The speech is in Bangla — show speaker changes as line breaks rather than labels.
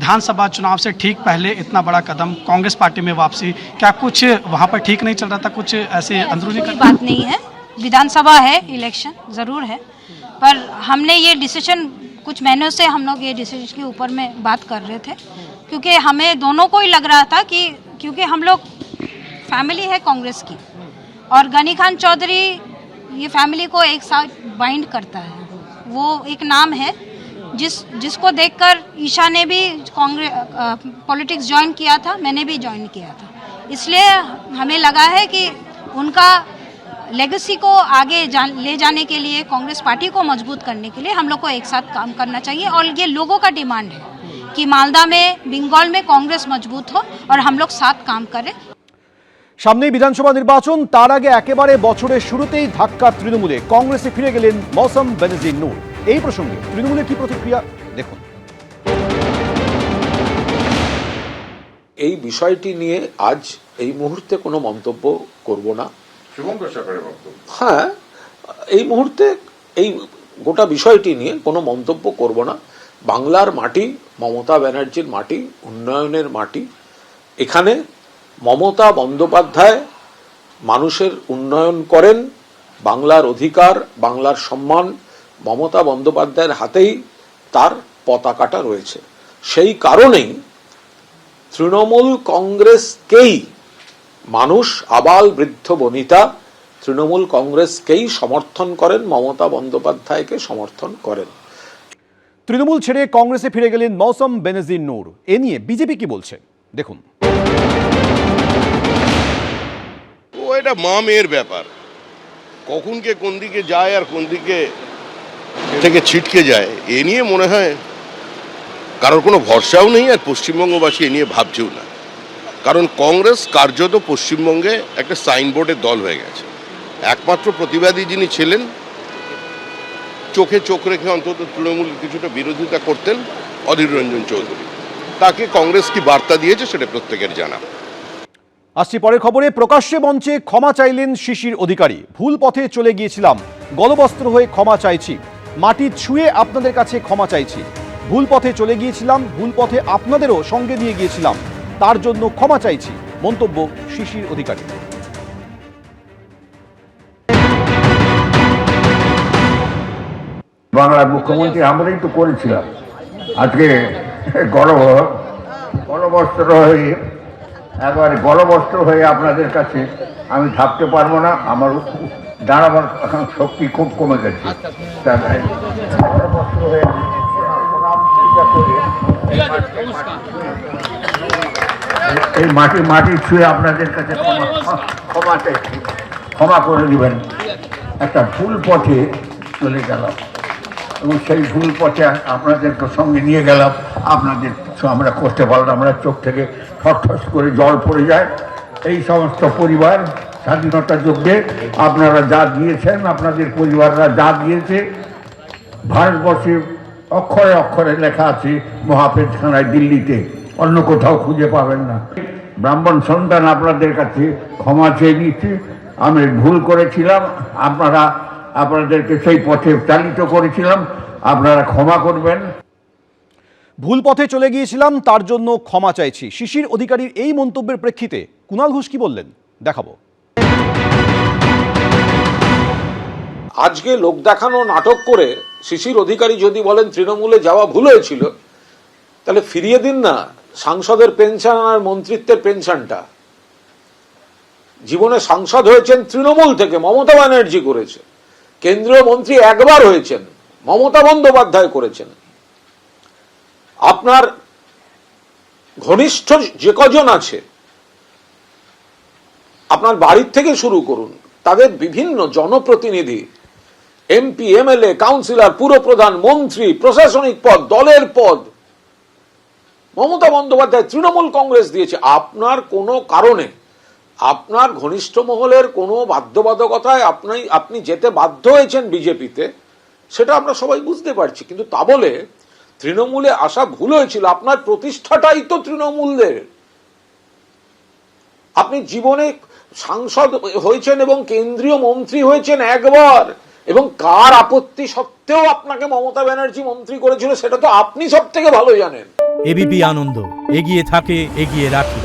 विधानसभा चुनाव से ठीक पहले इतना बड़ा कदम कांग्रेस पार्टी में वापसी, क्या कुछ वहाँ पर ठीक नहीं चल रहा था? कुछ ऐसे अंदरूनी
कोई बात नहीं है, विधानसभा है, इलेक्शन ज़रूर है, पर हमने ये डिसीजन कुछ महीनों से हम लोग ये डिसीजन के ऊपर में बात कर रहे थे, क्योंकि हमें दोनों को ही लग रहा था कि क्योंकि हम लोग फैमिली है कांग्रेस की और गनी खान चौधरी ये फैमिली को एक साथ बाइंड करता है, वो एक नाम है जिसको देखकर ईशा ने भी कांग्रेस पॉलिटिक्स ज्वाइन किया था, मैंने भी ज्वाइन किया था, इसलिए हमें लगा है कि उनका लेगेसी को आगे ले जाने के लिए, कांग्रेस पार्टी को मजबूत करने के लिए हम लोग को एक साथ काम करना चाहिए और ये लोगों का डिमांड है कि मालदा में, बंगाल में कांग्रेस मजबूत हो और हम लोग साथ काम करें।
সামনেই বিধানসভা নির্বাচন, তার আগে একেবারে বছরের শুরুতেই ধাক্কা তৃণমূলে, কংগ্রেসে ফিরে গেলেন মৌসম বেনজির নূর। এই প্রসঙ্গে তৃণমূলের কি প্রতিক্রিয়া দেখুন।
এই বিষয়টি নিয়ে আজ এই মুহূর্তে কোনো মন্তব্য করব না। হ্যাঁ, এই মুহূর্তে এই গোটা বিষয়টি নিয়ে কোনো মন্তব্য করব না। বাংলার মাটি মমতা ব্যানার্জির মাটি, উন্নয়নের মাটি। এখানে মমতা বন্দ্যোপাধ্যায় মানুষের উন্নয়ন করেন, বাংলার অধিকার, বাংলার সম্মান মমতা বন্দ্যোপাধ্যায়ের হাতেই তার পতাকাটা রয়েছে। সেই কারণেই তৃণমূল কংগ্রেসকেই মানুষ, আবাল বৃদ্ধ বনিতা তৃণমূল কংগ্রেসকেই সমর্থন করেন, মমতা বন্দ্যোপাধ্যায়কে সমর্থন করেন।
তৃণমূল ছেড়ে কংগ্রেসে ফিরে গেলেন মৌসম বেনজির নূর। এ নিয়ে বিজেপি কি বলছে দেখুন।
এটা মা মেয়ের ব্যাপার, কখন কে কোন দিকে যায় আর কোন দিকে থেকে ছিটকে যায় এ নিয়ে মনে হয় কারোর কোনো ভরসাও নেই, আর পশ্চিমবঙ্গবাসী এ নিয়ে ভাবছেও না। কারণ কংগ্রেস কার্যত পশ্চিমবঙ্গে একটা সাইনবোর্ডের দল হয়ে গেছে। একমাত্র প্রতিবাদী যিনি ছিলেন, চোখে চোখ রেখে অন্তত তৃণমূল কিছুটা বিরোধিতা করতেন, অধীর রঞ্জন চৌধুরী, তাকে কংগ্রেস কি বার্তা দিয়েছে সেটা প্রত্যেকের জানা।
আসছি পরের খবরে। প্রকাশ্যে মঞ্চে ক্ষমা চাইলেন শিশির অধিকারী। ভুল পথে চলে গিয়েছিলাম, গলবস্ত্র হয়ে ক্ষমা চাইছি, মাটি ছুঁয়ে আপনাদের কাছে ক্ষমা চাইছি, ভুল পথে চলে গিয়েছিলাম, ভুল পথে আপনাদেরও সঙ্গে নিয়ে গিয়েছিলাম, তার জন্য ক্ষমা চাইছি, মন্তব্য শিশির অধিকারী।
বাংলার মুখ্যমন্ত্রী আমরাই তো করেছিলাম। আজকে গলবস্ত্র হয়ে একবারে গলবস্ত্র হয়ে আপনাদের কাছে আমি থাকতে পারবো না, আমার দাঁড়াবার এখন শক্তি খুব কমে গেছে। গলবস্ত্র হয়ে এই মাটি ছুঁয়ে আপনাদের কাছে ক্ষমা চাইছি, ক্ষমা করে দিবেন। একটা ভুল পথে চলে গেলাম এবং সেই ভুল পথে আপনাদেরকে সঙ্গে নিয়ে গেলাম, আপনাদের আমরা করতে পারলাম, আমরা চোখ থেকে ঠস করে জল পড়ে যায়। এই সমস্ত পরিবার স্বাধীনতা যুদ্ধে আপনারা যা দিয়েছেন, আপনাদের পরিবাররা যা দিয়েছে, ভারতবর্ষে অক্ষরে অক্ষরে লেখা আছে মহাপেজখানায় দিল্লিতে, অন্য কোথাও খুঁজে পাবেন না। ব্রাহ্মণ সন্তান আপনাদের কাছে ক্ষমা চেয়ে নিচ্ছি, আমি ভুল করেছিলাম, আপনাদেরকে সেই পথে চালিত করেছিলাম, আপনারা ক্ষমা করবেন।
ভুল পথে চলে গিয়েছিলাম, তার জন্য ক্ষমা চাইছি। শিশির অধিকারীর এই মন্তব্যের প্রেক্ষিতে কুণাল ঘোষ কি বললেন দেখাবো।
আজকে লোক দেখানো নাটক করে শিশির অধিকারী যদি বলেন তৃণমূলে যাওয়া ভুল হয়েছিল, তাহলে ফিরিয়ে দিন না সাংসদের পেনশন আর মন্ত্রিত্বের পেনশনটা। জীবনে সাংসদ হয়েছেন তৃণমূল থেকে, মমতা ব্যানার্জি করেছে। কেন্দ্রীয় মন্ত্রী একবার হয়েছেন, মমতা বন্দ্যোপাধ্যায় করেছেন। আপনার ঘনিষ্ঠ যে কজন আছে, আপনার বাড়ির থেকে শুরু করুন, তাদের বিভিন্ন জনপ্রতিনিধি, এমপি, এমএলএ, কাউন্সিলর, পুরপ্রধান, মন্ত্রী, প্রশাসনিক পদ, দলের পদ মমতা বন্দ্যোপাধ্যায় তৃণমূল কংগ্রেস দিয়েছে। আপনার কোনো কারণে, আপনার ঘনিষ্ঠ মহলের কোনো বাধ্যবাধকতায় আপনি যেতে বাধ্য হয়েছেন বিজেপিতে, সেটা আমরা সবাই বুঝতে পারছি। কিন্তু তা বলে তৃণমূলে আসা ভুল হয়েছিল, আপনার প্রতিষ্ঠাটাই তো তৃণমূলের। আপনি জীবনে সাংসদ হয়েছেন এবং কেন্দ্রীয় মন্ত্রী হয়েছেন একবার, এবং কার আপত্তি সত্ত্বেও আপনাকে মমতা ব্যানার্জি মন্ত্রী করেছিল সেটা তো আপনি সব থেকে ভালো জানেন।
এবিপি আনন্দ, এগিয়ে থাকে, এগিয়ে রাখে।